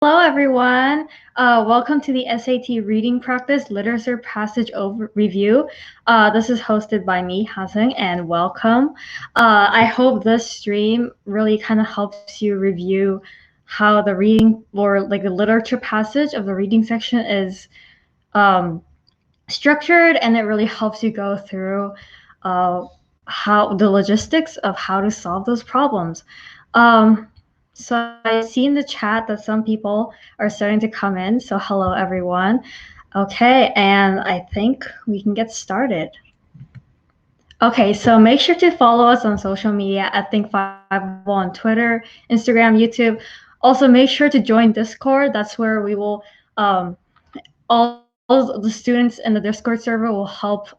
Hello, everyone. Welcome to the SAT Reading Practice Literature Passage Review. This is hosted by me, Hasang, and welcome. I hope this stream really kind of helps you review how the reading or like the literature passage of the reading section is structured, and it really helps you go through how the logistics of how to solve those problems. So I see in the chat that some people are starting to come in. So hello, everyone. Okay, and I think we can get started. Okay, so make sure to follow us on social media at Think5 on Twitter, Instagram, YouTube. Also, make sure to join Discord. That's where we will all the students in the Discord server will help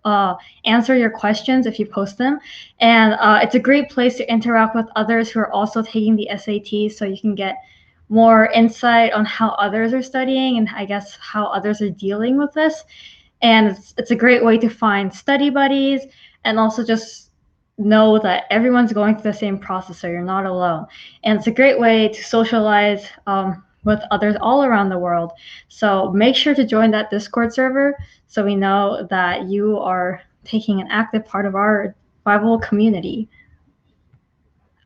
answer your questions if you post them. And it's a great place to interact with others who are also taking the SAT, so you can get more insight on how others are studying and I guess how others are dealing with this. And it's a great way to find study buddies and also just know that everyone's going through the same process, so you're not alone. And it's a great way to socialize with others all around the world. So make sure to join that Discord server so we know that you are taking an active part of our Bible community.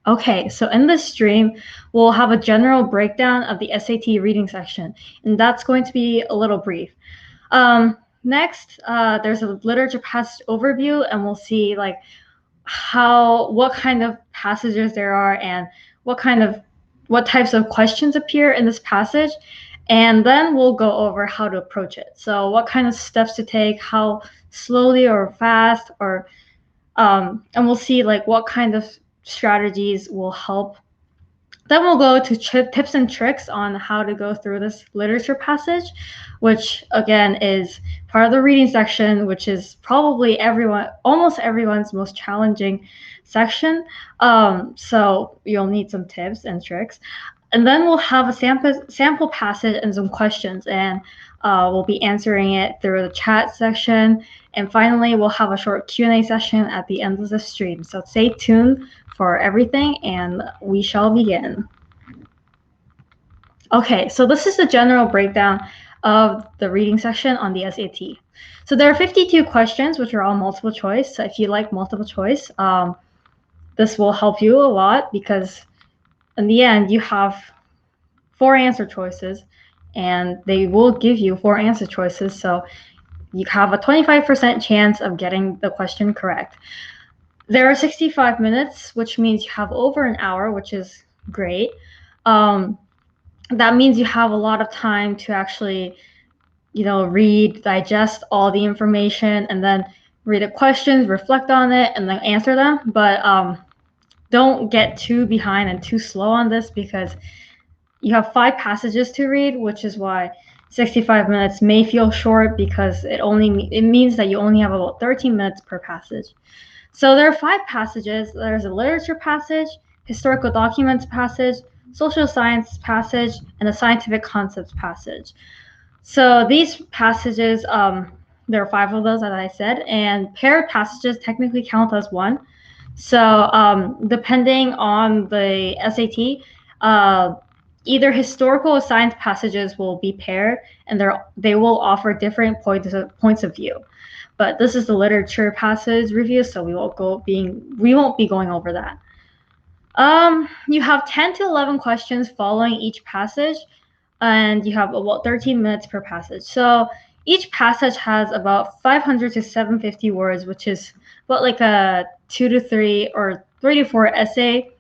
Okay, so in this stream, we'll have a general breakdown of the SAT reading section, and that's going to be a little brief. Next, there's a literature passage overview, and we'll see like what kind of passages there are and what types of questions appear in this passage, and then we'll go over how to approach it. So what kind of steps to take, how slowly or fast, or and we'll see like what kind of strategies will help. Then we'll go to tips and tricks on how to go through this literature passage, which again is part of the reading section, which is probably almost everyone's most challenging section. So you'll need some tips and tricks. And then we'll have a sample passage and some questions, and we'll be answering it through the chat section. And finally, we'll have a short Q&A session at the end of the stream. So stay tuned for everything, and we shall begin. Okay, so this is the general breakdown of the reading section on the SAT. So there are 52 questions, which are all multiple choice. So if you like multiple choice, this will help you a lot because in the end, you have 4 answer choices, and they will give you 4 answer choices. So you have a 25% chance of getting the question correct. There are 65 minutes, which means you have over an hour, which is great. That means you have a lot of time to actually, read, digest all the information, and then read the questions, reflect on it, and then answer them. But don't get too behind and too slow on this because you have 5 passages to read, which is why 65 minutes may feel short because it means that you only have about 13 minutes per passage. So there are 5 passages. There's a literature passage, historical documents passage, social science passage, and a scientific concepts passage. So these passages, there are 5 of those, as I said, and paired passages technically count as one. So depending on the SAT, either historical or science passages will be paired, and they will offer different points of view. But this is the literature passage review, so we won't be going over that. You have 10 to 11 questions following each passage, and you have about 13 minutes per passage. So each passage has about 500 to 750 words, which is about like a 2 to 3 or 3 to 4 essay,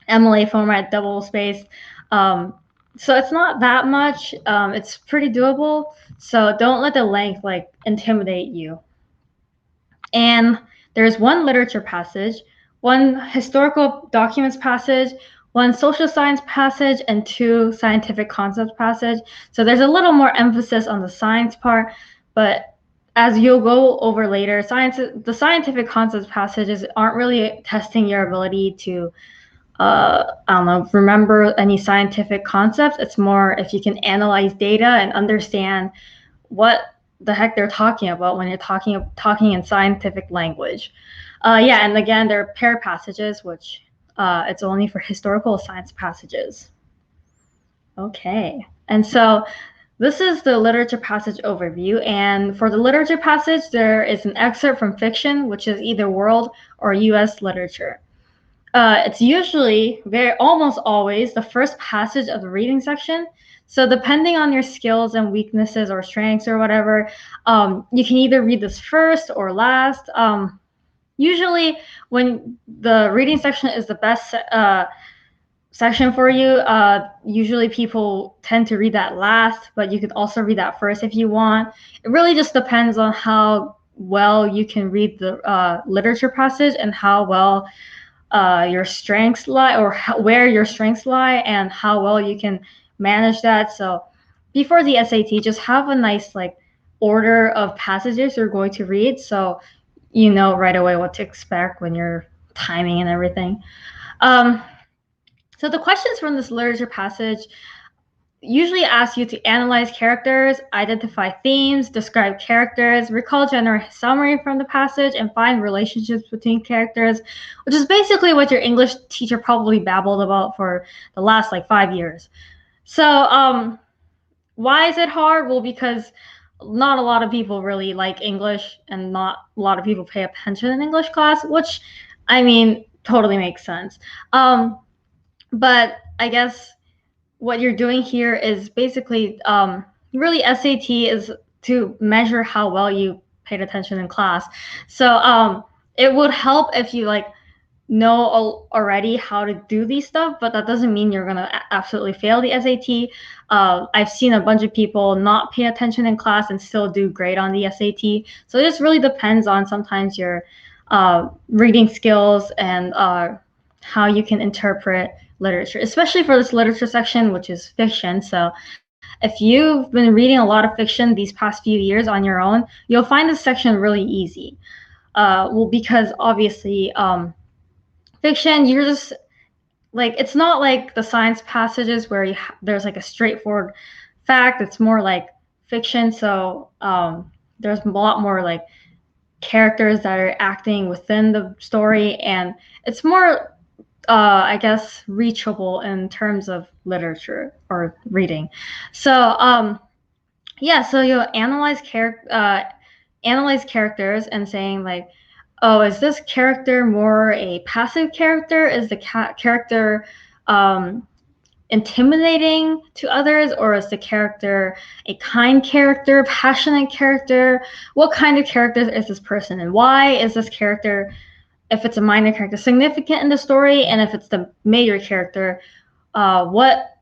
MLA format, double spaced. So it's not that much. It's pretty doable. So don't let the length intimidate you. And there's 1 literature passage, 1 historical documents passage, 1 social science passage, and 2 scientific concepts passage. So there's a little more emphasis on the science part, but as you'll go over later, the scientific concepts passages aren't really testing your ability to remember any scientific concepts. It's more if you can analyze data and understand what the heck they're talking about when you're talking in scientific language. And again, there are paired passages, which it's only for historical science passages. Okay. And so this is the literature passage overview. And for the literature passage, there is an excerpt from fiction, which is either world or US literature. It's usually almost always the first passage of the reading section. So depending on your skills and weaknesses or strengths or whatever, you can either read this first or last. Usually when the reading section is the best section for you, usually people tend to read that last, but you could also read that first if you want. It really just depends on how well you can read the literature passage and how well your strengths lie, or where your strengths lie, and how well you can manage that. So before the SAT, just have a nice order of passages you're going to read, so you know right away what to expect when you're timing and everything. So the questions from this literature passage usually ask you to analyze characters, identify themes, describe characters, recall general summary from the passage, and find relationships between characters, which is basically what your English teacher probably babbled about for the last 5 years. So why is it hard? Well, because not a lot of people really like English, and not a lot of people pay attention in English class, which, I mean, totally makes sense. But I guess what you're doing here is basically really SAT is to measure how well you paid attention in class. So it would help if you know already how to do these stuff, but that doesn't mean you're gonna absolutely fail the SAT. I've seen a bunch of people not pay attention in class and still do great on the SAT. So it just really depends on sometimes your reading skills and how you can interpret literature, especially for this literature section, which is fiction. So if you've been reading a lot of fiction these past few years on your own, you'll find this section really easy. Well, because obviously fiction, you're just it's not like the science passages where there's a straightforward fact. It's more like fiction, so there's a lot more characters that are acting within the story, and it's more I guess reachable in terms of literature or reading. So yeah, so you'll analyze characters and saying oh, is this character more a passive character? Is the character intimidating to others, or is the character a kind character, passionate character? What kind of character is this person, and why is this character, if it's a minor character, significant in the story? And if it's the major character, what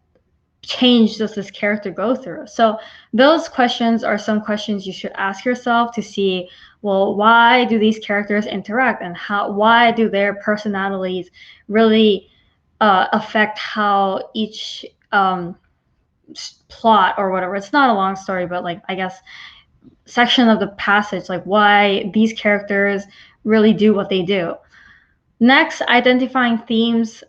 change does this character go through? So those questions are some questions you should ask yourself to see, well, why do these characters interact, and why do their personalities really affect how each plot or whatever, it's not a long story, but I guess section of the passage, why these characters really do what they do. Next, identifying themes.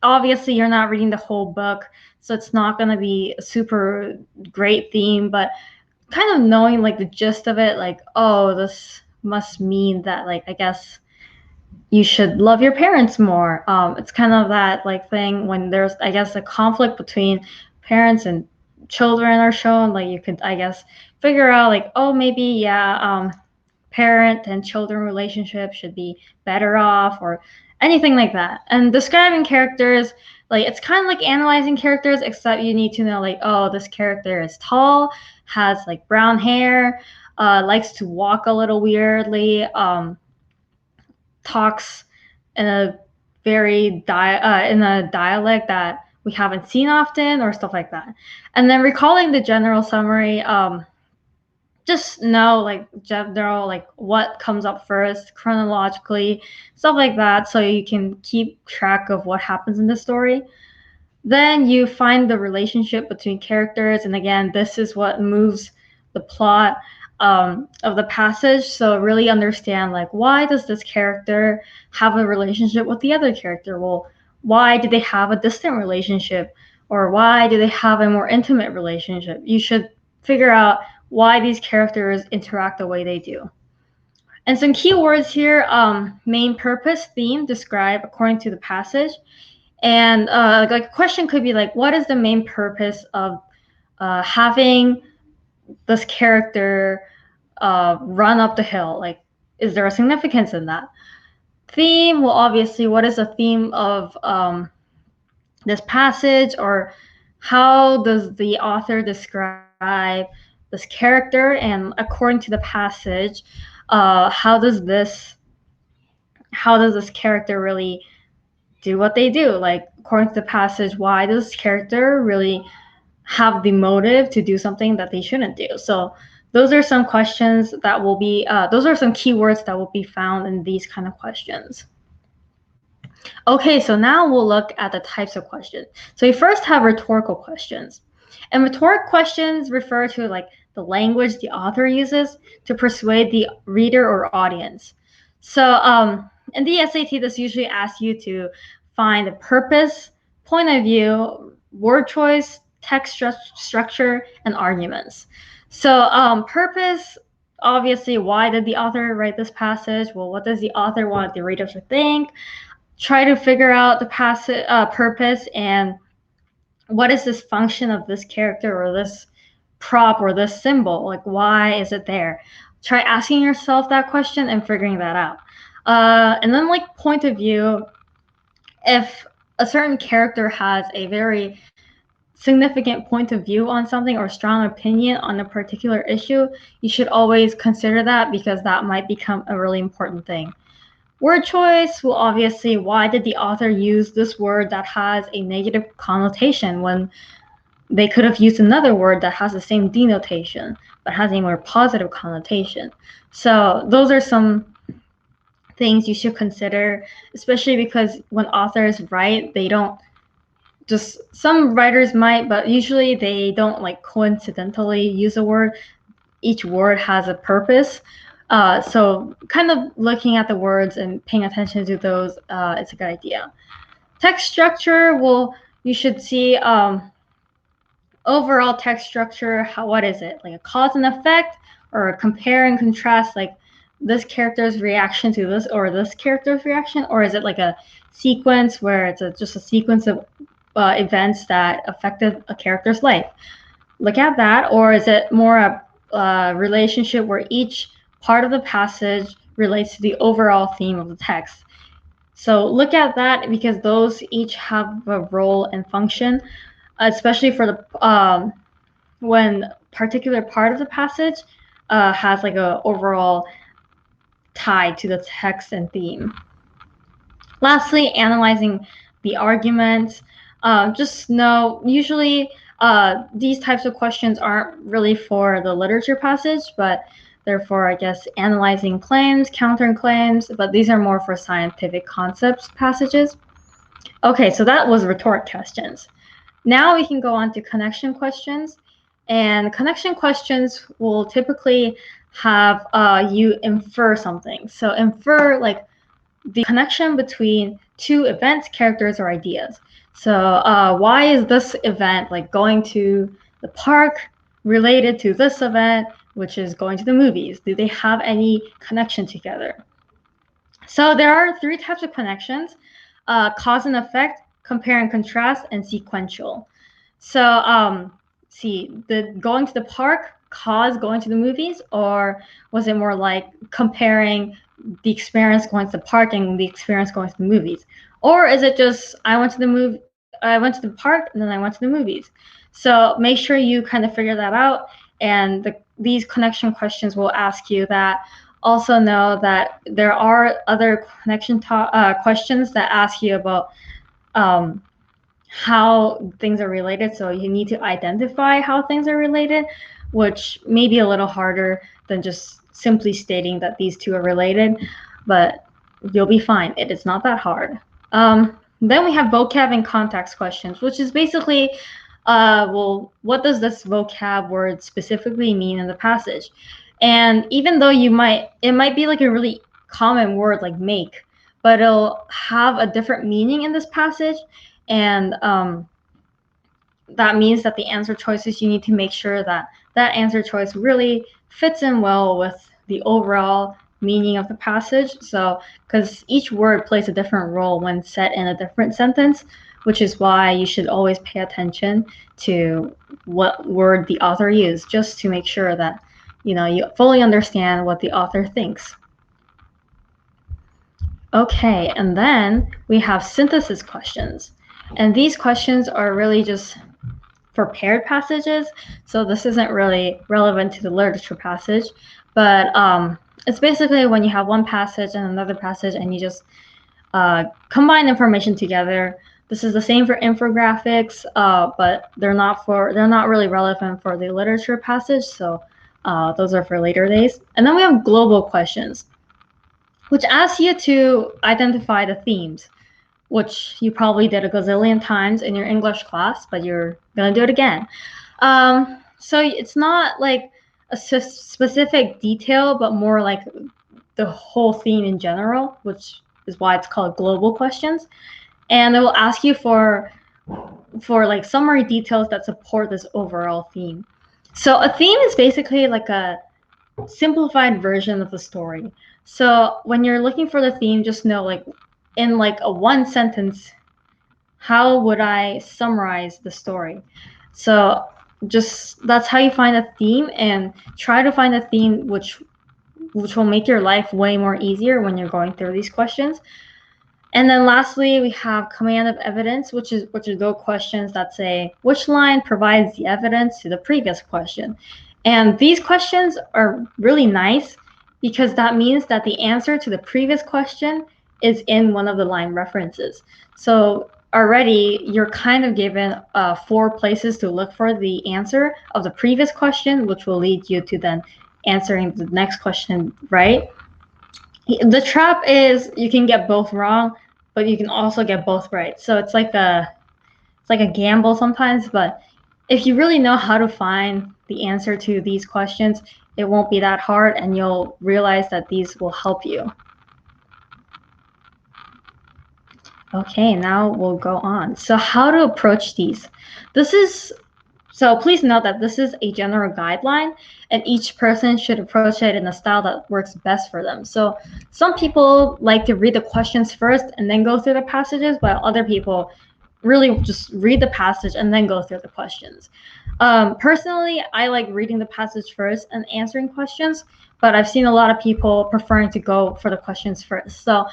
Obviously you're not reading the whole book, so it's not going to be a super great theme, but kind of knowing the gist of it, oh, this must mean that I guess you should love your parents more. It's kind of that thing when there's, I guess, a conflict between parents and children are shown, you could, I guess, figure out oh, maybe, yeah, parent and children relationship should be better off, or anything like that. And describing characters, it's kind of like analyzing characters, except you need to know oh, this character is tall, has brown hair, likes to walk a little weirdly, talks in a very in a dialect that we haven't seen often, or stuff like that. And then recalling the general summary, just know general what comes up first chronologically, stuff like that, so you can keep track of what happens in the story. Then you find the relationship between characters, and again, this is what moves the plot of the passage. So really understand why does this character have a relationship with the other character? Well, why do they have a distant relationship, or why do they have a more intimate relationship? You should figure out why these characters interact the way they do. And some key words here: main purpose, theme, describe according to the passage. And like a question could be like, what is the main purpose of having this character run up the hill? Like, is there a significance in that? Theme, well, obviously, what is the theme of this passage, or how does the author describe this character? And according to the passage, how does this character really do what they do? Like, according to the passage, why does this character really have the motive to do something that they shouldn't do? So those are some questions that will be, those are some keywords that will be found in these kind of questions. Okay, so now we'll look at the types of questions. So we first have rhetorical questions. And rhetoric questions refer to like the language the author uses to persuade the reader or audience. So in the SAT, this usually asks you to find the purpose, point of view, word choice, text structure, and arguments. So purpose, obviously, why did the author write this passage? Well, what does the author want the reader to think? Try to figure out the purpose and what is this function of this character or this prop or this symbol? Like, why is it there? Try asking yourself that question and figuring that out. And then like point of view, if a certain character has a very significant point of view on something or strong opinion on a particular issue, you should always consider that, because that might become a really important thing. Word choice, well, obviously, why did the author use this word that has a negative connotation when they could have used another word that has the same denotation but has a more positive connotation? So those are some things you should consider, especially because when authors write, they don't just, some writers might, but usually they don't like coincidentally use a word. Each word has a purpose. So kind of looking at the words and paying attention to those is a good idea. Text structure, well, you should see overall text structure. What is it? Like a cause and effect, or a compare and contrast, like this character's reaction to this or this character's reaction? Or is it like a sequence where it's just a sequence of events that affected a character's life? Look at that. Or is it more a relationship where each part of the passage relates to the overall theme of the text? So look at that, because those each have a role and function, especially for the when particular part of the passage has like a overall tie to the text and theme. Lastly, analyzing the arguments. Just know, usually these types of questions aren't really for the literature passage, but therefore, I guess, analyzing claims, countering claims, but these are more for scientific concepts passages. Okay, so that was rhetoric questions. Now we can go on to connection questions. And connection questions will typically have you infer something. So infer like the connection between two events, characters, or ideas. So why is this event, like going to the park, related to this event, which is going to the movies? Do they have any connection together? So there are three types of connections: cause and effect, compare and contrast, and sequential. So see, the going to the park cause going to the movies, or was it more like comparing the experience going to the park and the experience going to the movies? Or is it just I went to the park and then I went to the movies? So make sure you kind of figure that out, and these connection questions will ask you that. Also know that there are other connection questions that ask you about how things are related. So you need to identify how things are related, which may be a little harder than just simply stating that these two are related, but you'll be fine. It is not that hard. Then we have vocab and context questions, which is basically, well, what does this vocab word specifically mean in the passage? And even though it might be like a really common word like make, but it'll have a different meaning in this passage. And that means that the answer choices, you need to make sure that that answer choice really fits in well with the overall meaning of the passage. So, because each word plays a different role when set in a different sentence, which is why you should always pay attention to what word the author used, just to make sure that you fully understand what the author thinks. Okay, and then we have synthesis questions. And these questions are really just for paired passages, so this isn't really relevant to the literature passage, but it's basically when you have one passage and another passage and you just combine information together. This is the same for infographics, but they're not really relevant for the literature passage, so those are for later days. And then we have global questions, which asks you to identify the themes, which you probably did a gazillion times in your English class, but you're gonna do it again. So it's not like a specific detail, but more like the whole theme in general, which is why it's called global questions. And it will ask you for like summary details that support this overall theme. So a theme is basically like a simplified version of the story. So when you're looking for the theme, just know, like, in like a one sentence, how would I summarize the story? So just that's how you find a theme, and try to find a theme which will make your life way more easier when you're going through these questions. And then lastly, we have command of evidence, which are those questions that say which line provides the evidence to the previous question. And these questions are really nice because that means that the answer to the previous question is in one of the line references. So already you're kind of given 4 places to look for the answer of the previous question, which will lead you to then answering the next question right. The trap is you can get both wrong, but you can also get both right. So it's like a gamble sometimes, but if you really know how to find the answer to these questions, it won't be that hard, and you'll realize that these will help you. Okay, now we'll go on. So how to approach these. So please note that this is a general guideline, and each person should approach it in a style that works best for them. So some people like to read the questions first and then go through the passages, while other people really just read the passage and then go through the questions. Personally, I like reading the passage first and answering questions, but I've seen a lot of people preferring to go for the questions first. So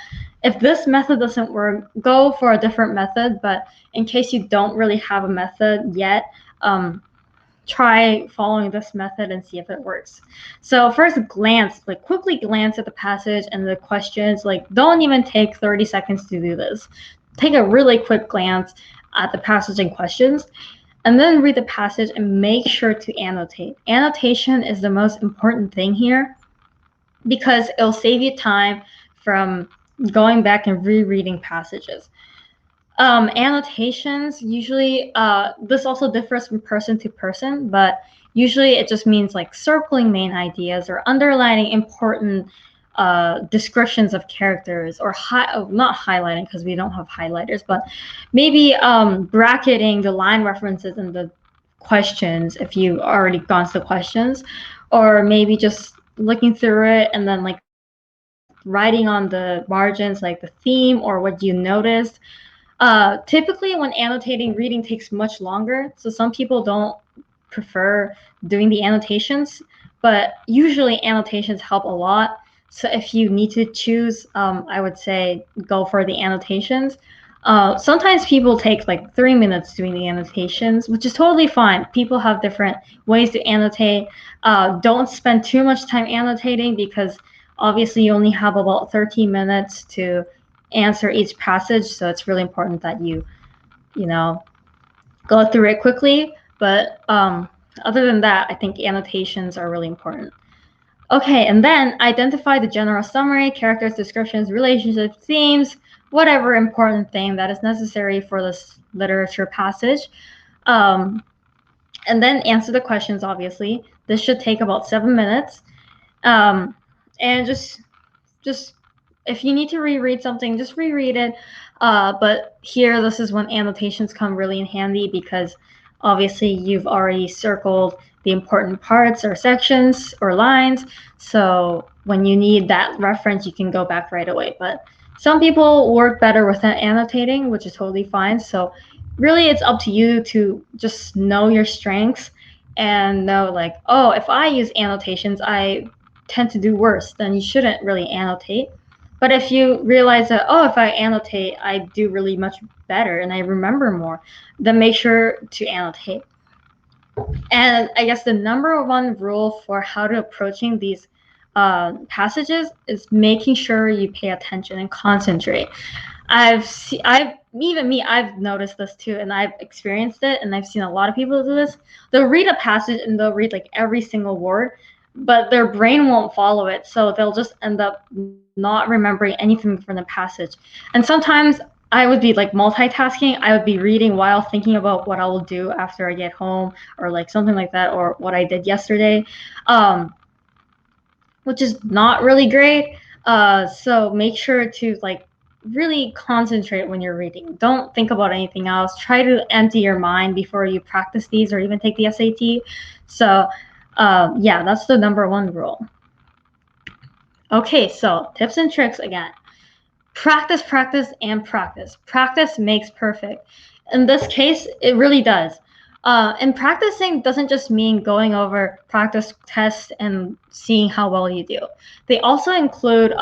if this method doesn't work, go for a different method, but in case you don't really have a method yet, try following this method and see if it works. So first, quickly glance at the passage and the questions. Like, don't even take 30 seconds to do this. Take a really quick glance at the passage and questions, and then read the passage and make sure to annotate. Annotation is the most important thing here because it'll save you time from going back and rereading passages. Annotations, usually, this also differs from person to person, but usually it just means like circling main ideas or underlining important descriptions of characters, or not highlighting because we don't have highlighters, but maybe bracketing the line references in the questions if you've already gone to the questions, or maybe just looking through it and then like writing on the margins like the theme or what you noticed. Typically when annotating, reading takes much longer, so some people don't prefer doing the annotations, but usually annotations help a lot. So if you need to choose, I would say go for the annotations. Sometimes people take like 3 minutes doing the annotations, which is totally fine. People have different ways to annotate. Don't spend too much time annotating because obviously you only have about 13 minutes to answer each passage. So it's really important that you go through it quickly. But other than that, I think annotations are really important. Okay, and then identify the general summary, characters, descriptions, relationships, themes, whatever important thing that is necessary for this literature passage. And then answer the questions, obviously. This should take about 7 minutes. And just if you need to reread something, just reread it. But here, this is when annotations come really in handy because obviously you've already circled the important parts or sections or lines. So when you need that reference, you can go back right away. But Some people work better with annotating, which is totally fine. So really it's up to you to just know your strengths and know like, oh, if I use annotations, I tend to do worse, then you shouldn't really annotate. But if you realize that, oh, if I annotate, I do really much better and I remember more, then make sure to annotate. And I guess the number one rule for how to approaching these passages is making sure you pay attention and concentrate. Even me, I've noticed this too, and I've experienced it, and I've seen a lot of people do this. They'll read a passage and they'll read like every single word, but their brain won't follow it, so they'll just end up not remembering anything from the passage. And sometimes I would be like multitasking. I would be reading while thinking about what I will do after I get home, or like something like that, or what I did yesterday, which is not really great. So make sure to like really concentrate when you're reading. Don't think about anything else. Try to empty your mind before you practice these or even take the SAT. So yeah, that's the number one rule. Okay, so tips and tricks again. Practice, practice, and practice. Practice makes perfect. In this case, it really does. And practicing doesn't just mean going over practice tests and seeing how well you do. They also include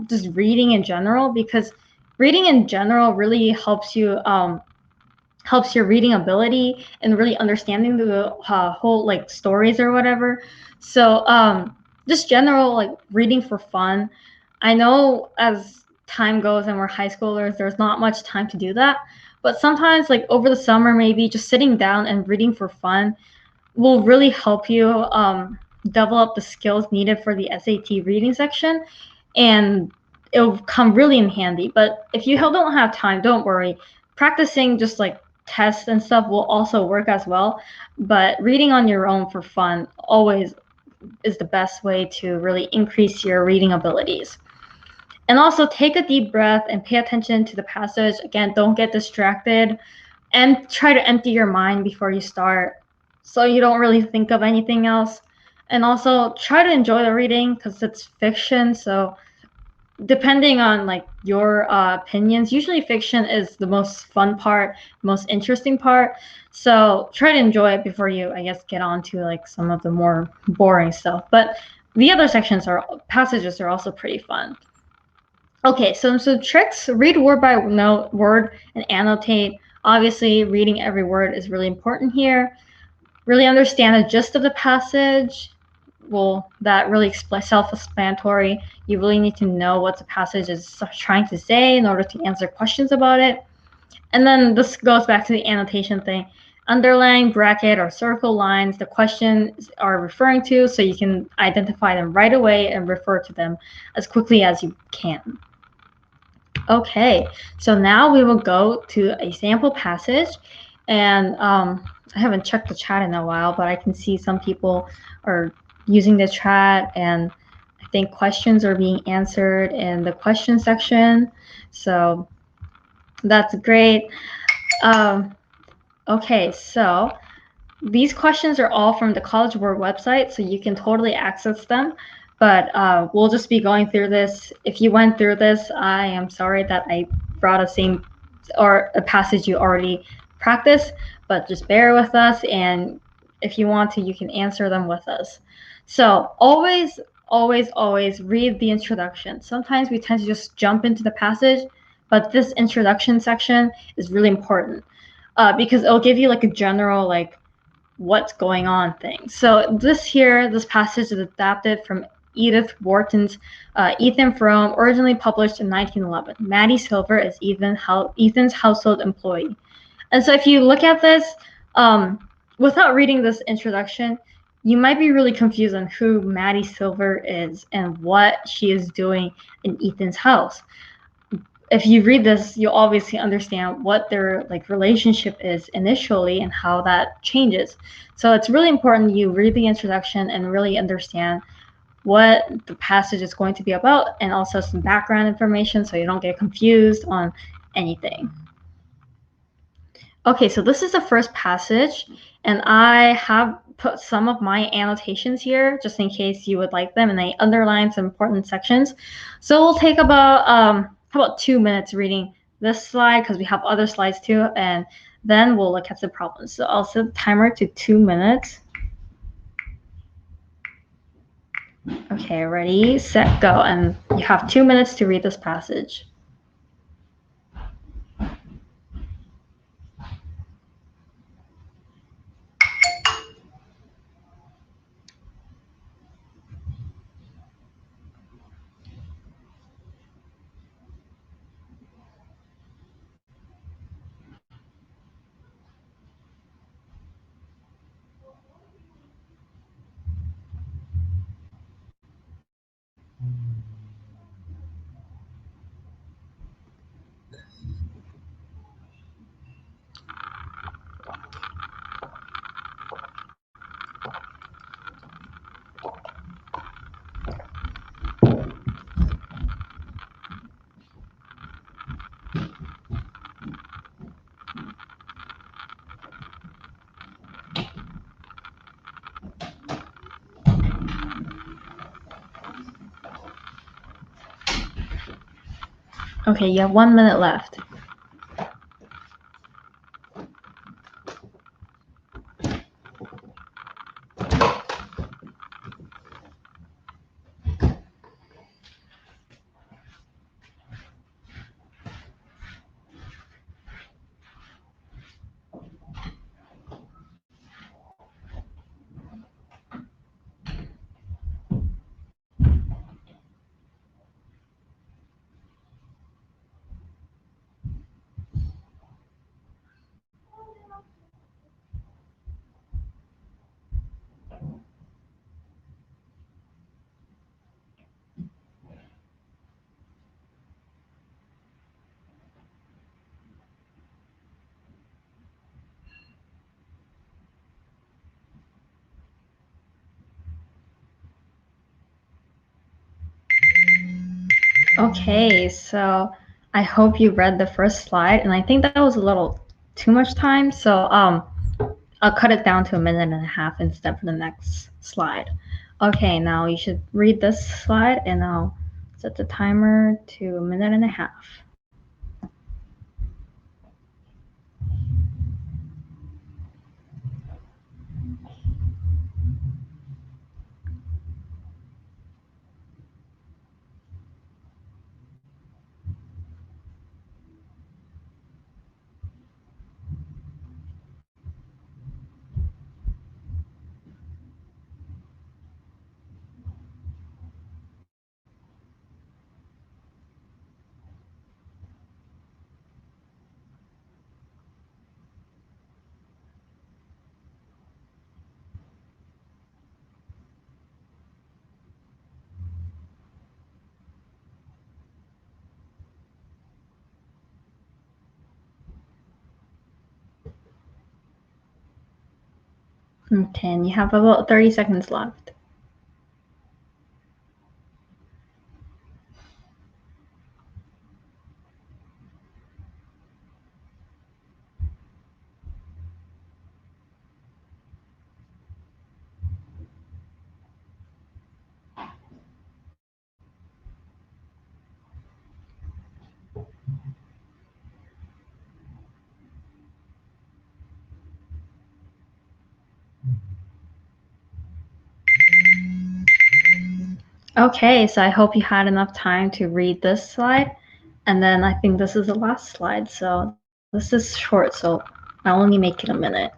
just reading in general, because reading in general really helps you helps your reading ability and really understanding the whole like stories or whatever. So just general like reading for fun. I know as time goes and we're high schoolers, there's not much time to do that. But sometimes, like over the summer, maybe just sitting down and reading for fun will really help you develop the skills needed for the SAT reading section, and it'll come really in handy. But if you don't have time, don't worry. Practicing just like tests and stuff will also work as well. But reading on your own for fun always is the best way to really increase your reading abilities. And also take a deep breath and pay attention to the passage. Again, don't get distracted, and try to empty your mind before you start so you don't really think of anything else. And also try to enjoy the reading because it's fiction. So depending on like your opinions, usually fiction is the most fun part, most interesting part. So try to enjoy it before you, I guess, get on to like some of the more boring stuff. But the other passages are also pretty fun. Okay, so tricks: read word by word and annotate. Obviously, reading every word is really important here. Really understand the gist of the passage. Well, that really self-explanatory. You really need to know what the passage is trying to say in order to answer questions about it. And then this goes back to the annotation thing. Underline, bracket, or circle lines the questions are referring to, so you can identify them right away and refer to them as quickly as you can. Okay, so now we will go to a sample passage, and I haven't checked the chat in a while, but I can see some people are using the chat, and I think questions are being answered in the question section, so that's great. Okay, so these questions are all from the College Board website, so you can totally access them. But we'll just be going through this. If you went through this, I am sorry that I brought a passage you already practiced, but just bear with us, and if you want to, you can answer them with us. So always, always, always read the introduction. Sometimes we tend to just jump into the passage, but this introduction section is really important because it'll give you like a general like what's going on thing. So this passage is adapted from Edith Wharton's Ethan Frome, originally published in 1911. Maddie Silver is Ethan's household employee. And so if you look at this, without reading this introduction, you might be really confused on who Maddie Silver is and what she is doing in Ethan's house. If you read this, you'll obviously understand what their like relationship is initially and how that changes. So it's really important you read the introduction and really understand what the passage is going to be about, and also some background information so you don't get confused on anything. Okay, so this is the first passage, and I have put some of my annotations here just in case you would like them, and I underlined some important sections. So we'll take about how about 2 minutes reading this slide, because we have other slides too, and then we'll look at the problems. So I'll set the timer to 2 minutes. Okay, ready, set, go. And you have 2 minutes to read this passage. Okay, you have 1 minute left. Okay, so I hope you read the first slide, and I think that was a little too much time, so I'll cut it down to 1.5 minutes instead for the next slide. Okay, now you should read this slide, and I'll set the timer to 1.5 minutes. Okay, and you have about 30 seconds left. Okay, so I hope you had enough time to read this slide. And then I think this is the last slide. So this is short, so I'll only make it a minute.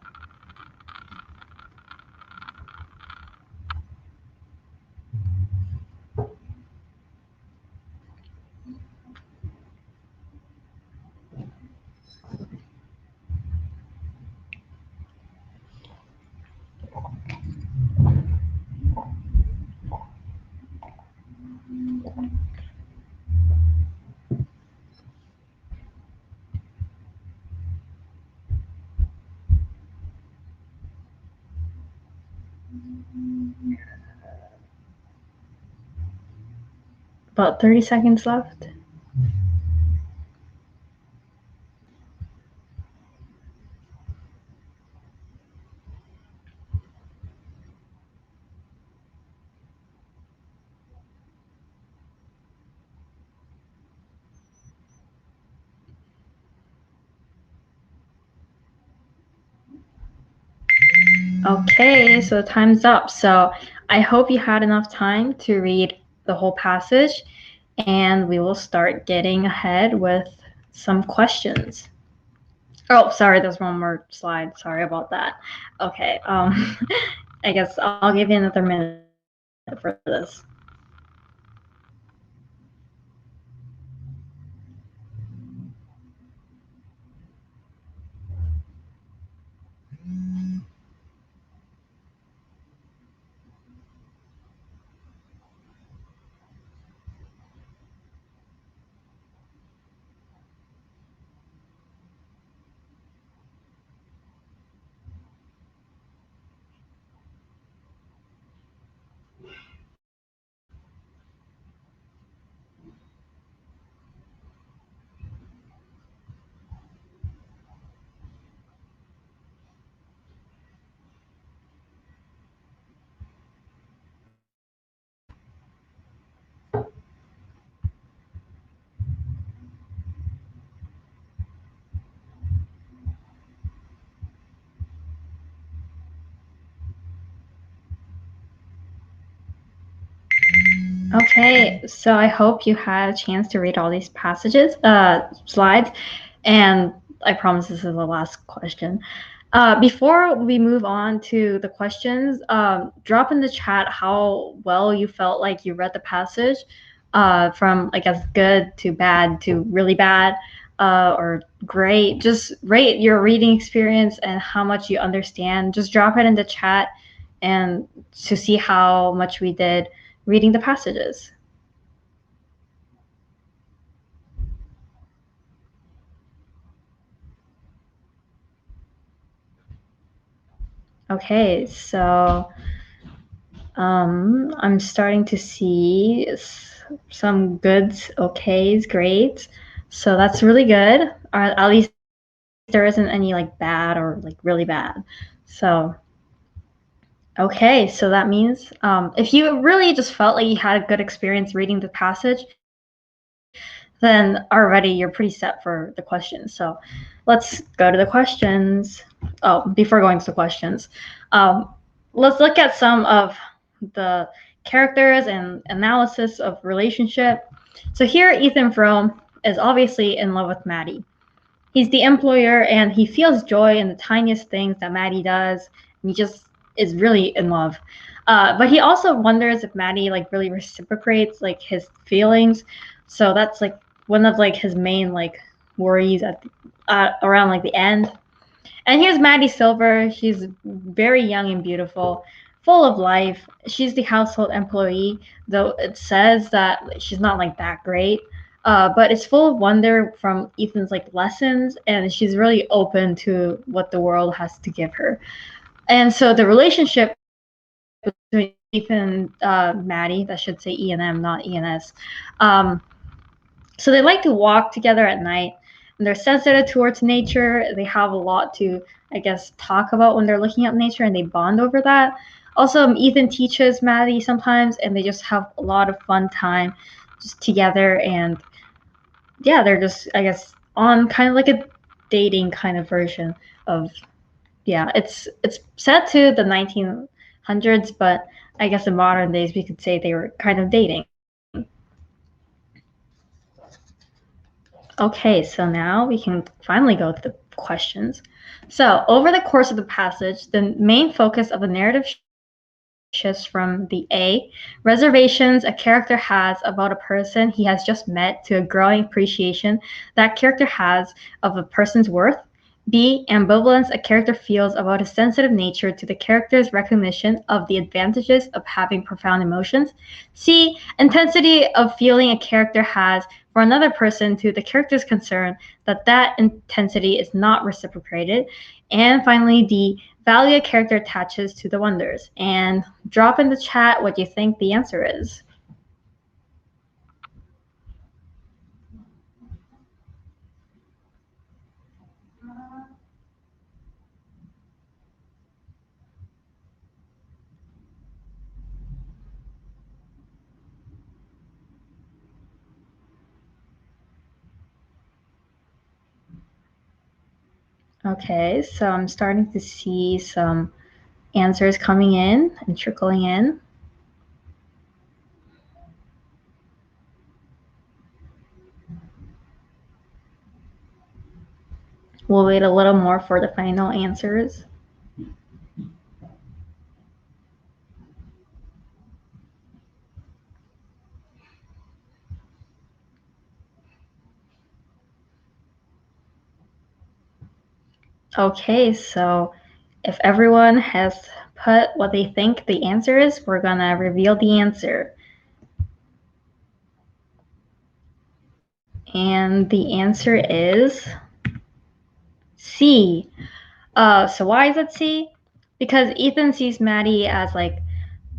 About 30 seconds left. Okay, so time's up. So I hope you had enough time to read the whole passage, and we will start getting ahead with some questions. Oh, sorry, there's one more slide. Sorry about that. Okay, I guess I'll give you another minute for this. Okay, so I hope you had a chance to read all these slides, and I promise this is the last question. Before we move on to the questions, drop in the chat how well you felt like you read the passage, from, I guess, good to bad to really bad, or great. Just rate your reading experience and how much you understand. Just drop it in the chat and to see how much we did reading the passages. Okay, so I'm starting to see some goods, okays, great. So that's really good. Or at least there isn't any like bad or like really bad. So okay, so that means if you really just felt like you had a good experience reading the passage, then already you're pretty set for the questions. So let's go to the questions. Oh, before going to the questions, let's look at some of the characters and analysis of relationship. So here, Ethan Frome is obviously in love with Maddie. He's the employer, and he feels joy in the tiniest things that Maddie does. And he just is really in love. But he also wonders if Maddie like really reciprocates like his feelings. So that's like one of like his main like worries at around like the end. And here's Maddie Silver. She's very young and beautiful, full of life. She's the household employee, though it says that she's not like that great. But it's full of wonder from Ethan's like lessons, and she's really open to what the world has to give her. And so the relationship between Ethan and Maddie, that should say E and M, not E and S. So they like to walk together at night, and they're sensitive towards nature. They have a lot to, I guess, talk about when they're looking at nature, and they bond over that. Also, Ethan teaches Maddie sometimes, and they just have a lot of fun time just together. And yeah, they're just, I guess, on kind of like a dating kind of version of, yeah, it's set to the 1900s, but I guess in modern days we could say they were kind of dating. Okay, so now we can finally go to the questions. So over the course of the passage, the main focus of the narrative shifts from the A, reservations a character has about a person he has just met, to a growing appreciation that character has of a person's worth. B, ambivalence a character feels about his sensitive nature, to the character's recognition of the advantages of having profound emotions. C, intensity of feeling a character has for another person, to the character's concern that that intensity is not reciprocated. And finally, D, value a character attaches to the wonders. And drop in the chat what you think the answer is. Okay, so I'm starting to see some answers coming in and trickling in. We'll wait a little more for the final answers. Okay, so if everyone has put what they think the answer is, we're gonna reveal the answer. And the answer is C. So why is it C? Because Ethan sees Maddie as like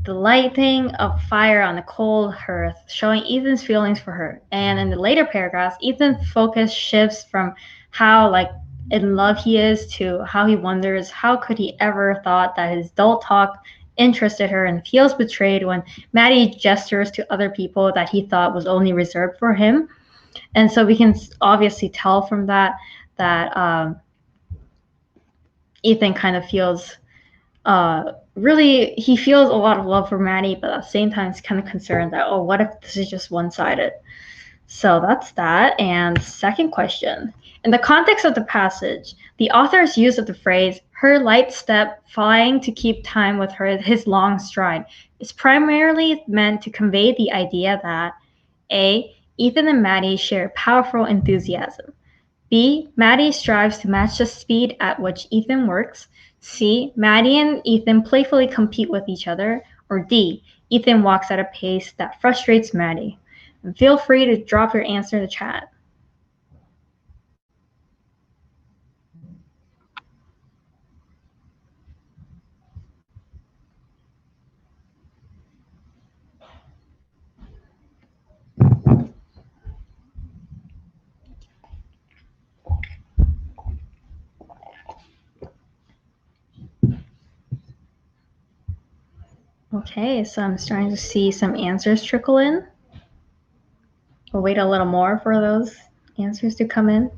the lighting of fire on the cold hearth, showing Ethan's feelings for her. And in the later paragraphs, Ethan's focus shifts from how like in love he is to how he wonders how could he ever thought that his dull talk interested her, and feels betrayed when Maddie gestures to other people that he thought was only reserved for him. And so we can obviously tell from that Ethan kind of feels really, he feels a lot of love for Maddie, but at the same time, he's kind of concerned that, oh, what if this is just one-sided? So that's that. And second question. In the context of the passage, the author's use of the phrase, her light step flying to keep time with his long stride, is primarily meant to convey the idea that A, Ethan and Maddie share powerful enthusiasm. B, Maddie strives to match the speed at which Ethan works. C, Maddie and Ethan playfully compete with each other. Or D, Ethan walks at a pace that frustrates Maddie. And feel free to drop your answer in the chat. Okay, so I'm starting to see some answers trickle in. We'll wait a little more for those answers to come in.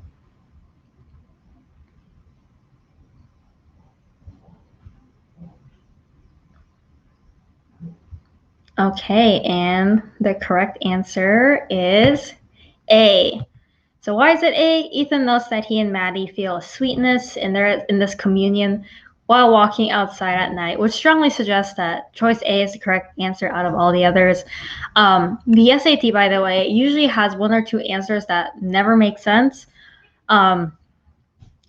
Okay, and the correct answer is A. So why is it A? Ethan notes that he and Maddie feel a sweetness in this communion while walking outside at night, which strongly suggests that choice A is the correct answer out of all the others. The SAT, by the way, usually has one or two answers that never make sense,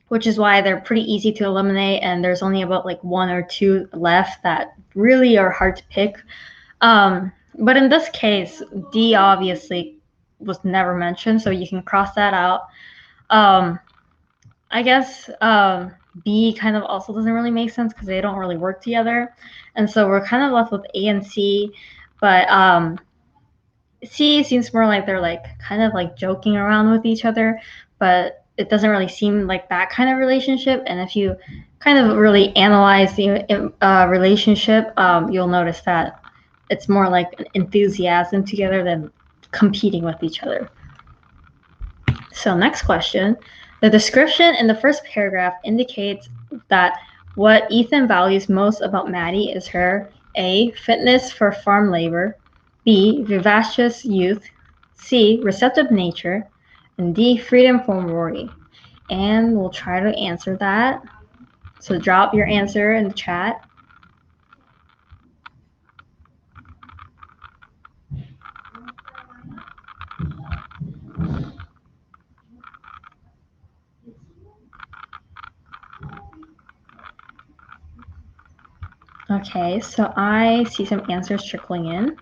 which is why they're pretty easy to eliminate, and there's only about like one or two left that really are hard to pick. But in this case, D obviously was never mentioned, so you can cross that out. I guess B kind of also doesn't really make sense because they don't really work together. And so we're kind of left with A and C. But C seems more like they're like kind of like joking around with each other, but it doesn't really seem like that kind of relationship. And if you kind of really analyze the relationship, you'll notice that it's more like an enthusiasm together than competing with each other. So next question. The description in the first paragraph indicates that what Ethan values most about Maddie is her A, fitness for farm labor, B, vivacious youth, C, receptive nature, and D, freedom from worry. And we'll try to answer that. So drop your answer in the chat. Okay, so I see some answers trickling in.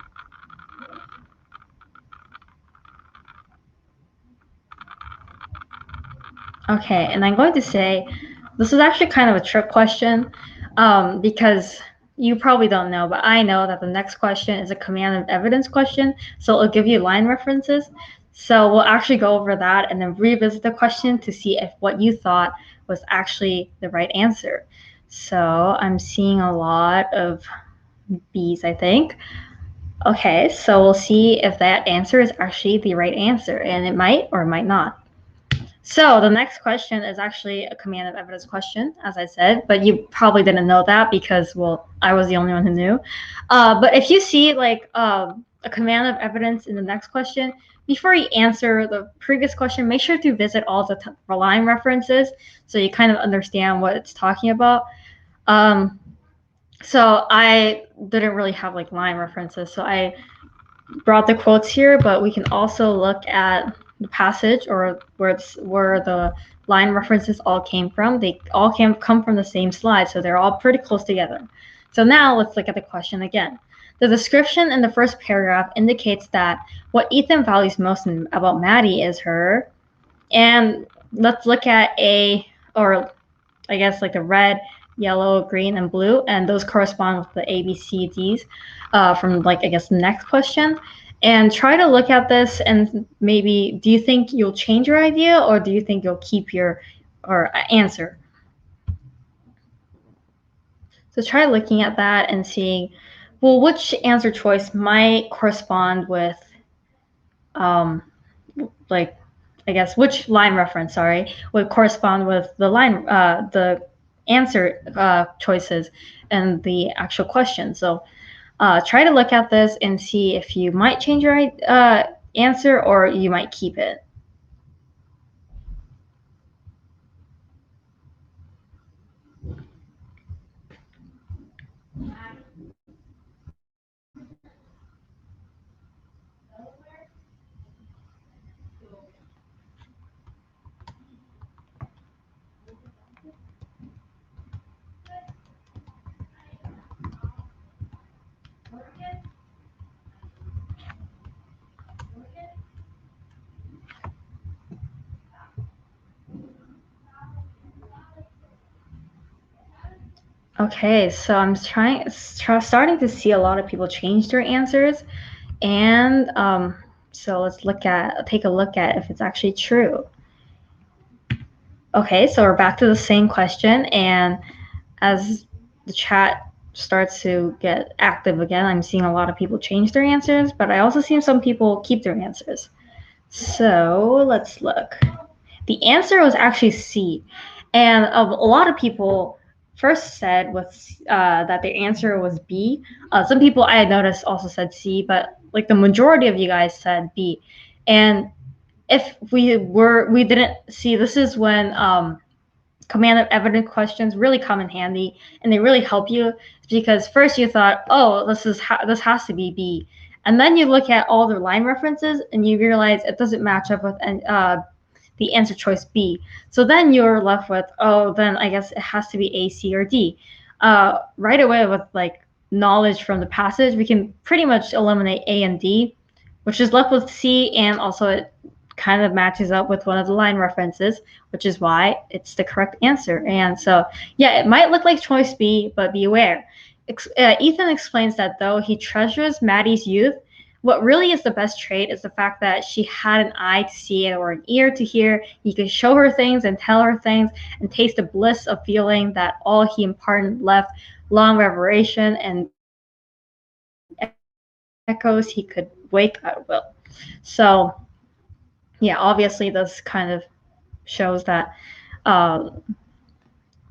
Okay, and I'm going to say this is actually kind of a trick question because you probably don't know, but I know that the next question is a command of evidence question, so it'll give you line references. So we'll actually go over that and then revisit the question to see if what you thought was actually the right answer. So I'm seeing a lot of B's, I think. Okay, so we'll see if that answer is actually the right answer, and it might or might not. So the next question is actually a command of evidence question, as I said, but you probably didn't know that because, well, I was the only one who knew. But if you see like a command of evidence in the next question, before you answer the previous question, make sure to visit all the line references so you kind of understand what it's talking about. So I didn't really have like line references, so I brought the quotes here, but we can also look at the passage or where the line references all came from. They all come from the same slide, so they're all pretty close together. So now let's look at the question again. The description in the first paragraph indicates that what Ethan values most about Maddie is her. And let's look at or I guess like the red, yellow, green, and blue, and those correspond with the A, B, C, Ds from like I guess the next question. And try to look at this and maybe, do you think you'll change your idea or do you think you'll keep your answer? So try looking at that and seeing, well, which answer choice might correspond with, like, I guess which line reference, would correspond with the the answer choices and the actual question. So try to look at this and see if you might change your answer or you might keep it. Okay, so I'm starting to see a lot of people change their answers, and so let's take a look at if it's actually true. Okay, so we're back to the same question, and as the chat starts to get active again, I'm seeing a lot of people change their answers, but I also see some people keep their answers. So let's look. The answer was actually C, and a lot of people first said that their answer was B. Some people I had noticed also said C, but like the majority of you guys said B. And if we didn't see, this is when command of evidence questions really come in handy, and they really help you because first you thought, oh, this has to be B, and then you look at all the line references and you realize it doesn't match up with the answer choice B. So then you're left with, oh, then I guess it has to be A, C, or D. Right away with like knowledge from the passage, we can pretty much eliminate A and D, which is left with C, and also it kind of matches up with one of the line references, which is why it's the correct answer. And so, yeah, it might look like choice B, but be aware. Ethan explains that though he treasures Maddie's youth, what really is the best trait is the fact that she had an eye to see it or an ear to hear. He could show her things and tell her things and taste the bliss of feeling that all he imparted left long reverberation and echoes he could wake at will. So, yeah, obviously this kind of shows that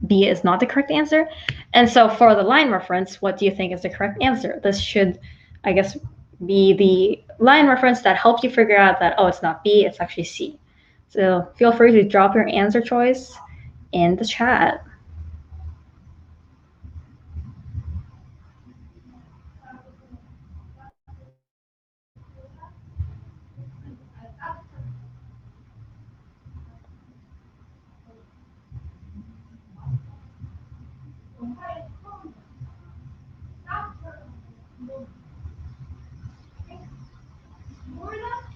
B is not the correct answer. And so for the line reference, what do you think is the correct answer? This should, I guess, be the line reference that helps you figure out that, oh, it's not B, it's actually C. So feel free to drop your answer choice in the chat.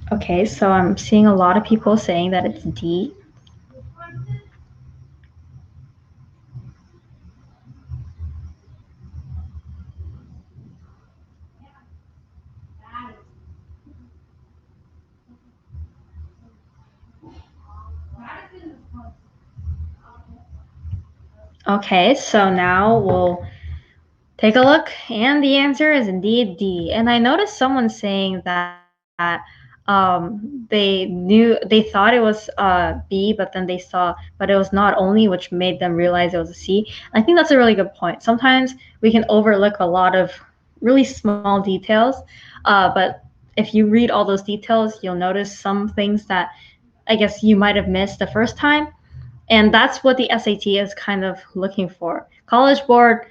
Okay, so I'm seeing a lot of people saying that it's D. Okay, so now we'll take a look, and the answer is indeed D. And I noticed someone saying that They thought it was B, but then they saw, but it was not only, which made them realize it was a C. I think that's a really good point. Sometimes we can overlook a lot of really small details, but if you read all those details, you'll notice some things that I guess you might have missed the first time. And that's what the SAT is kind of looking for. College Board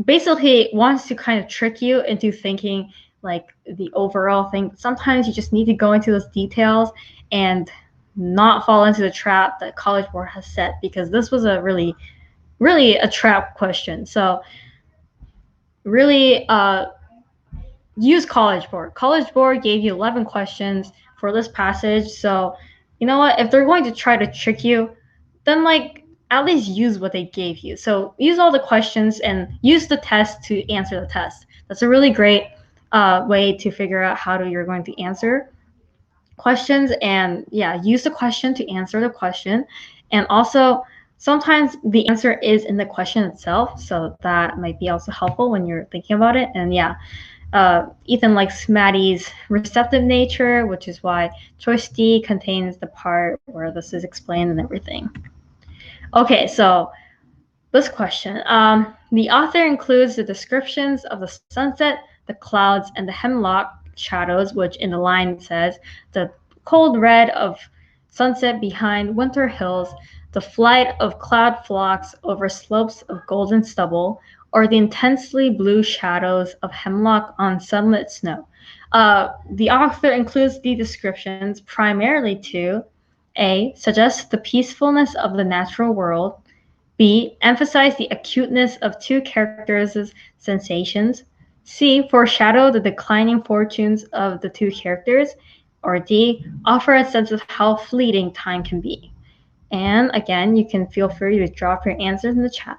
basically wants to kind of trick you into thinking like the overall thing. Sometimes you just need to go into those details and not fall into the trap that College Board has set, because this was a really a trap question. So really use College Board. College Board gave you 11 questions for this passage. So you know what? If they're going to try to trick you, then like at least use what they gave you. So use all the questions and use the test to answer the test. That's a really great way to figure out you're going to answer questions. And yeah, use the question to answer the question. And also sometimes the answer is in the question itself, so that might be also helpful when you're thinking about it. And yeah, Ethan likes Maddie's receptive nature, which is why choice D contains the part where this is explained and everything. Okay, so this question. The author includes the descriptions of the sunset, the clouds, and the hemlock shadows, which in the line says, the cold red of sunset behind winter hills, the flight of cloud flocks over slopes of golden stubble, or the intensely blue shadows of hemlock on sunlit snow. The author includes the descriptions primarily to A, suggest the peacefulness of the natural world, B, emphasize the acuteness of two characters' sensations, C, foreshadow the declining fortunes of the two characters, or D, offer a sense of how fleeting time can be. And again, you can feel free to drop your answers in the chat.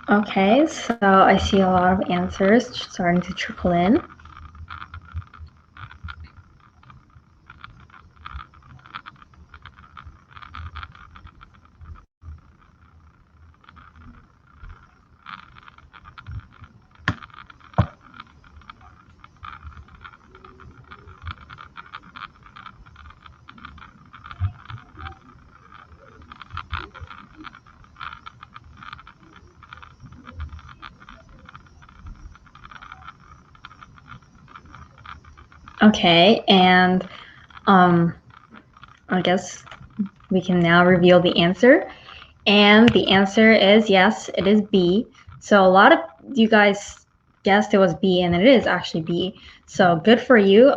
Okay, so I see a lot of answers starting to trickle in. Okay, and I guess we can now reveal the answer. And the answer is yes, it is B. So a lot of you guys guessed it was B, and it is actually B. So good for you.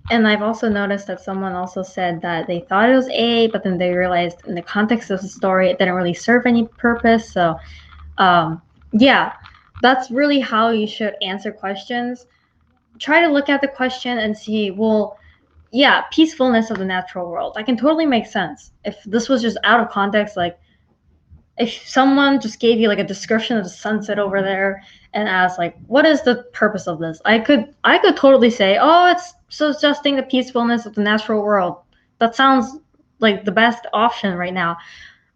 And I've also noticed that someone also said that they thought it was A, but then they realized in the context of the story, it didn't really serve any purpose. So yeah, that's really how you should answer questions. Try to look at the question and see, well, yeah, peacefulness of the natural world. That can totally make sense. If this was just out of context, like if someone just gave you like a description of the sunset over there and asked like, what is the purpose of this? I could totally say, oh, it's suggesting the peacefulness of the natural world. That sounds like the best option right now.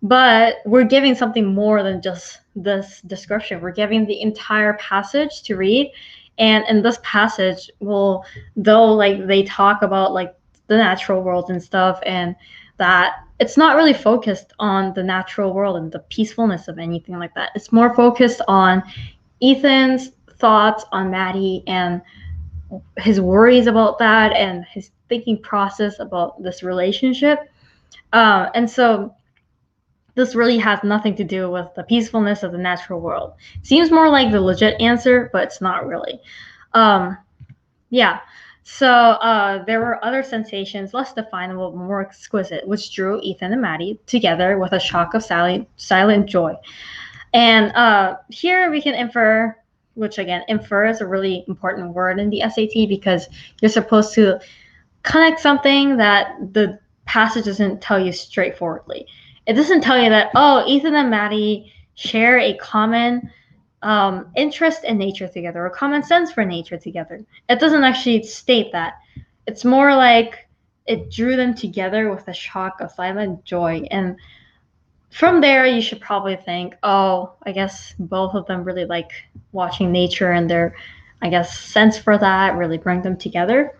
But we're giving something more than just this description. We're giving the entire passage to read. And in this passage, well, though like they talk about like the natural world and stuff, and that it's not really focused on the natural world and the peacefulness of anything like that. It's more focused on Ethan's thoughts on Maddie and his worries about that and his thinking process about this relationship. And so this really has nothing to do with the peacefulness of the natural world. Seems more like the legit answer, but it's not really. Yeah. So there were other sensations, less definable, more exquisite, which drew Ethan and Maddie together with a shock of silent joy. And here we can infer which again, infer is a really important word in the SAT because you're supposed to connect something that the passage doesn't tell you straightforwardly. It doesn't tell you that, oh, Ethan and Maddie share a common interest in nature together or common sense for nature together. It doesn't actually state that. It's more like it drew them together with a shock of silent joy. And from there, you should probably think, oh, I guess both of them really like watching nature and their, I guess, sense for that really bring them together,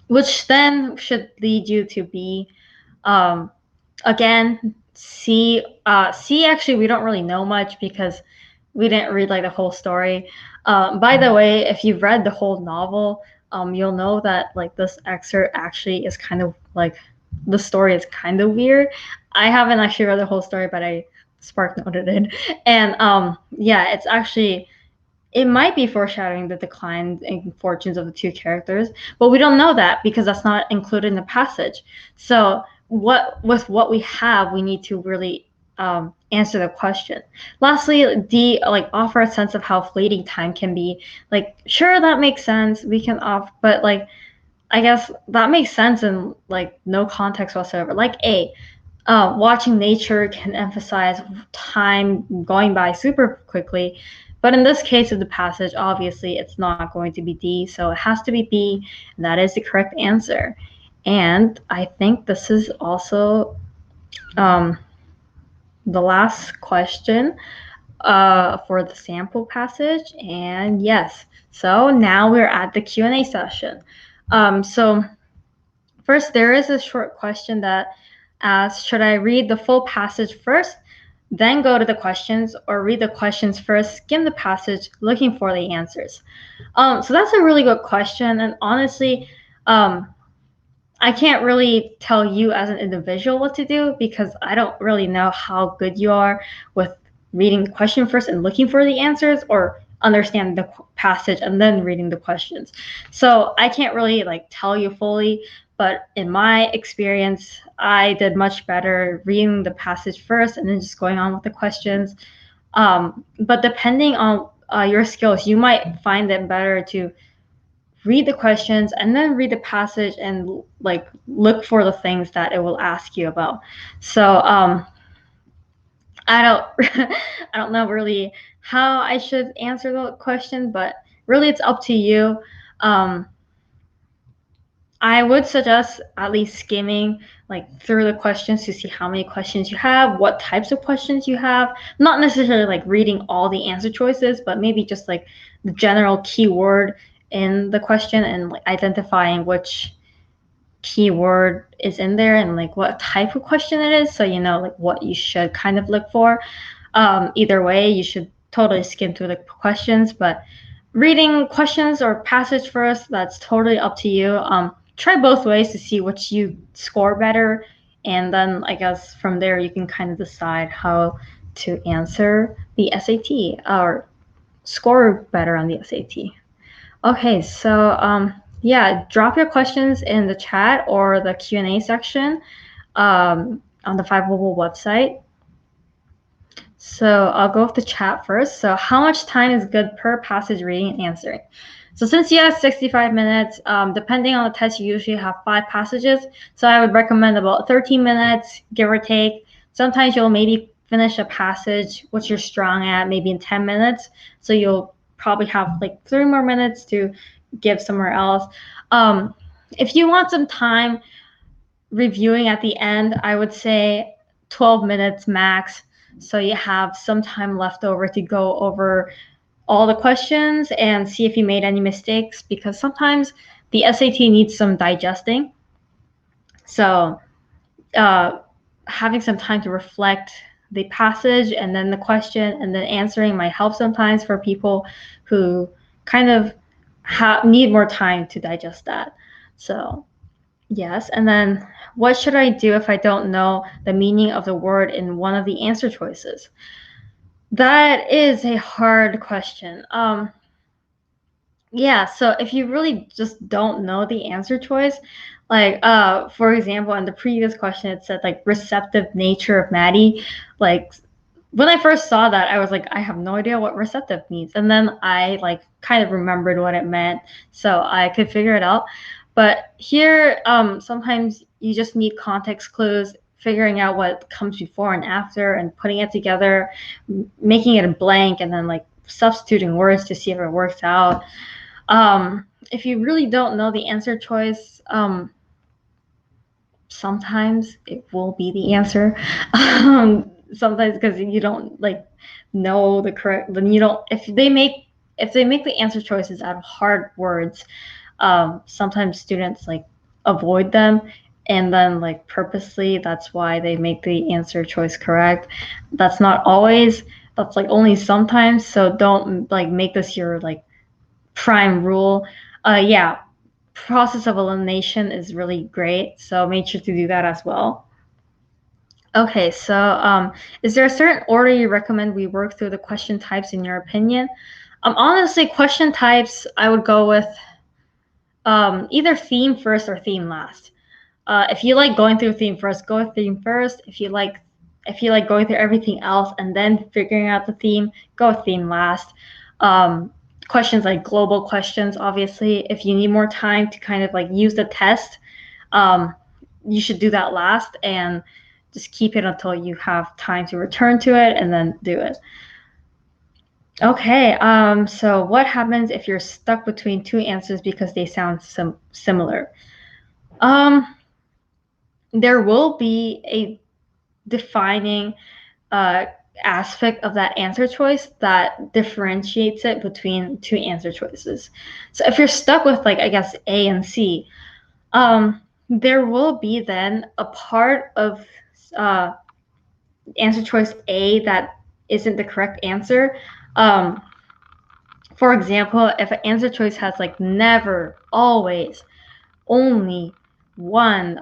which then should lead you to B. Again, C. C, actually, we don't really know much because we didn't read like the whole story. By the way, if you've read the whole novel, you'll know that like this excerpt actually is kind of like, the story is kind of weird. I haven't actually read the whole story, but I spark noted it. And yeah, it's actually, it might be foreshadowing the decline in fortunes of the two characters, but we don't know that because that's not included in the passage. So with what we have, we need to really answer the question. Lastly, D, like offer a sense of how fleeting time can be. Like, sure, that makes sense. We can offer, but like, I guess that makes sense in like no context whatsoever. Like A, watching nature can emphasize time going by super quickly. But in this case of the passage, obviously it's not going to be D, so it has to be B, and that is the correct answer. And I think this is also the last question for the sample passage. And yes, so now we're at the Q&A session. So first, there is a short question that asks, should I read the full passage first, then go to the questions, or read the questions first, skim the passage, looking for the answers? So that's a really good question. And honestly, I can't really tell you as an individual what to do because I don't really know how good you are with reading the question first and looking for the answers, or understand the passage and then reading the questions. So I can't really like tell you fully, but in my experience, I did much better reading the passage first and then just going on with the questions. But depending on your skills, you might find it better to read the questions and then read the passage and like look for the things that it will ask you about. So I don't I don't know really how I should answer the question, but really it's up to you. I would suggest at least skimming like through the questions to see how many questions you have, what types of questions you have. Not necessarily like reading all the answer choices, but maybe just like the general keyword in the question and like identifying which keyword is in there and like what type of question it is, so you know like what you should kind of look for. Either way, you should totally skim through the questions, but reading questions or passage first, that's totally up to you. Try both ways to see which you score better, and then I guess from there you can kind of decide how to answer the SAT or score better on the SAT. Okay, so yeah, drop your questions in the chat or the Q&A section on the 511 website. So I'll go with the chat first. So how much time is good per passage reading and answering? So since you have 65 minutes, depending on the test, you usually have 5 passages. So I would recommend about 13 minutes, give or take. Sometimes you'll maybe finish a passage, which you're strong at, maybe in 10 minutes. So you'll probably have like 3 more minutes to give somewhere else. If you want some time reviewing at the end, I would say 12 minutes max. So you have some time left over to go over all the questions and see if you made any mistakes, because sometimes the SAT needs some digesting. So having some time to reflect the passage and then the question and then answering might help sometimes for people who kind of need more time to digest that. So yes, and then what should I do if I don't know the meaning of the word in one of the answer choices? That is a hard question. Yeah, so if you really just don't know the answer choice, like for example, in the previous question, it said like receptive nature of Maddie. Like when I first saw that, I was like, I have no idea what receptive means. And then I like kind of remembered what it meant, so I could figure it out. But here, sometimes you just need context clues, figuring out what comes before and after, and putting it together, making it a blank, and then like substituting words to see if it works out. If you really don't know the answer choice, sometimes it will be the answer. Sometimes because you don't like know the correct, then you don't, if they make the answer choices out of hard words, sometimes students like avoid them, and then like purposely, that's why they make the answer choice correct. That's not always, that's like only sometimes, so don't like make this your like prime rule. Yeah, process of elimination is really great, so make sure to do that as well. Okay, so is there a certain order you recommend we work through the question types in your opinion? Honestly, question types, I would go with either theme first or theme last. If you like going through theme first, go with theme first. If you like going through everything else and then figuring out the theme, go with theme last. Questions like global questions, obviously, if you need more time to kind of like use the test, you should do that last, and just keep it until you have time to return to it and then do it. Okay, so what happens if you're stuck between two answers because they sound similar? There will be a defining aspect of that answer choice that differentiates it between two answer choices. So if you're stuck with, like, I guess, A and C, there will be then a part of answer choice A that isn't the correct answer. For example, if an answer choice has like never, always, only, one,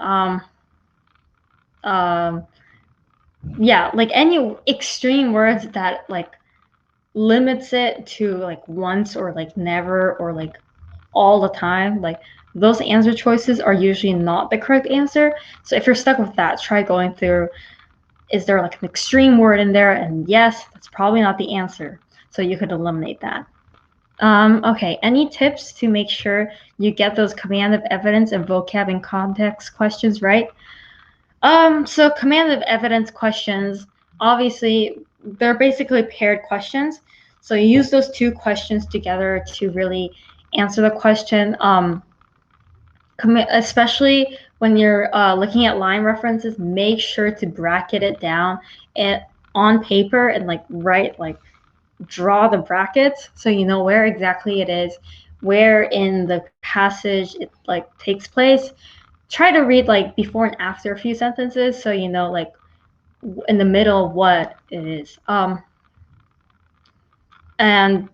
yeah, like any extreme words that like limits it to like once or like never or like all the time, like those answer choices are usually not the correct answer. So if you're stuck with that, try going through, is there like an extreme word in there? And yes, that's probably not the answer. So you could eliminate that. Okay, any tips to make sure you get those command of evidence and vocab and context questions right? So command of evidence questions, obviously, they're basically paired questions. So you use those two questions together to really answer the question. Especially when you're looking at line references, make sure to bracket it down and on paper and like write, like draw the brackets so you know where exactly it is, where in the passage it like takes place. Try to read like before and after a few sentences so you know like in the middle what it is. And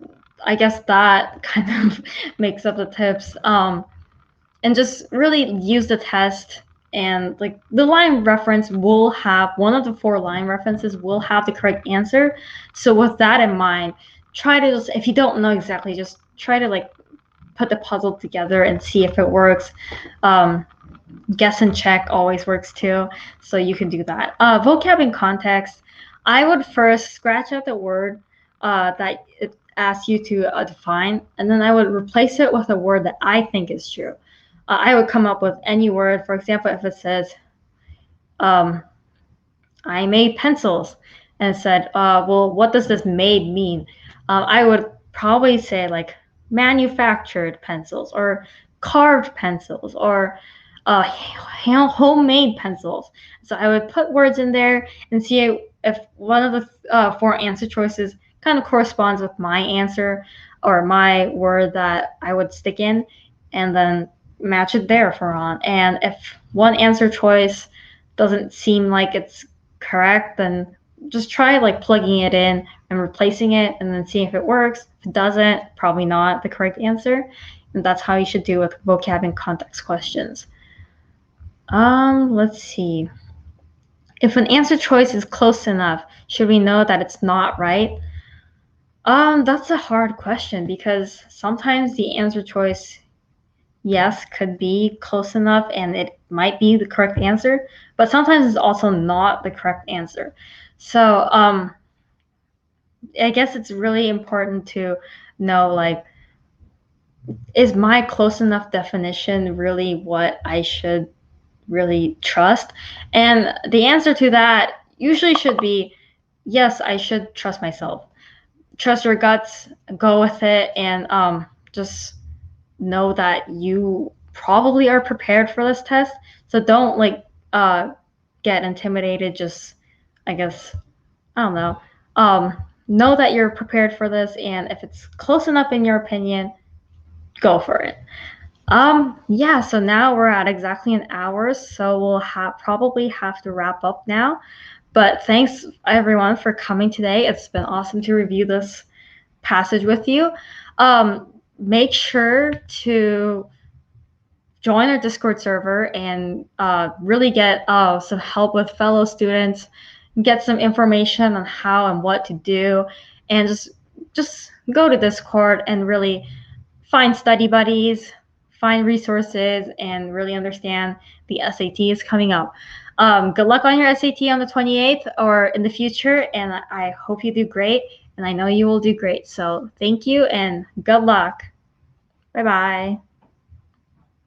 I guess that kind of makes up the tips. And just really use the test, and like the line reference will have, one of the 4 line references will have the correct answer. So with that in mind, try to just, if you don't know exactly, just try to like put the puzzle together and see if it works. Guess and check always works too, so you can do that. Vocab and context, I would first scratch out the word that it asks you to define, and then I would replace it with a word that I think is true. I would come up with any word. For example, if it says, I made pencils, and it said, well, what does this made mean? I would probably say like manufactured pencils, or carved pencils, or homemade pencils. So I would put words in there and see if one of the 4 answer choices kind of corresponds with my answer or my word that I would stick in, and then match it there for on. And if one answer choice doesn't seem like it's correct, then just try like plugging it in and replacing it, and then see if it works. If it doesn't, probably not the correct answer. And that's how you should do with vocab and context questions. Let's see. If an answer choice is close enough, should we know that it's not right? That's a hard question, because sometimes the answer choice, yes, could be close enough and it might be the correct answer, but sometimes it's also not the correct answer. So I guess it's really important to know, like, is my close enough definition really what I should really trust? And the answer to that usually should be yes, I should trust myself. Trust your guts, go with it, and just know that you probably are prepared for this test. So don't get intimidated. Just, I guess, I don't know. Know that you're prepared for this, and if it's close enough in your opinion, go for it. Yeah, so now we're at exactly an hour, so we'll probably have to wrap up now. But thanks everyone for coming today. It's been awesome to review this passage with you. Make sure to join our Discord server and really get some help with fellow students, get some information on how and what to do, and just go to Discord and really find study buddies, find resources, and really understand the SAT is coming up. Good luck on your SAT on the 28th or in the future, and I hope you do great, and I know you will do great. So thank you and good luck. Bye-bye.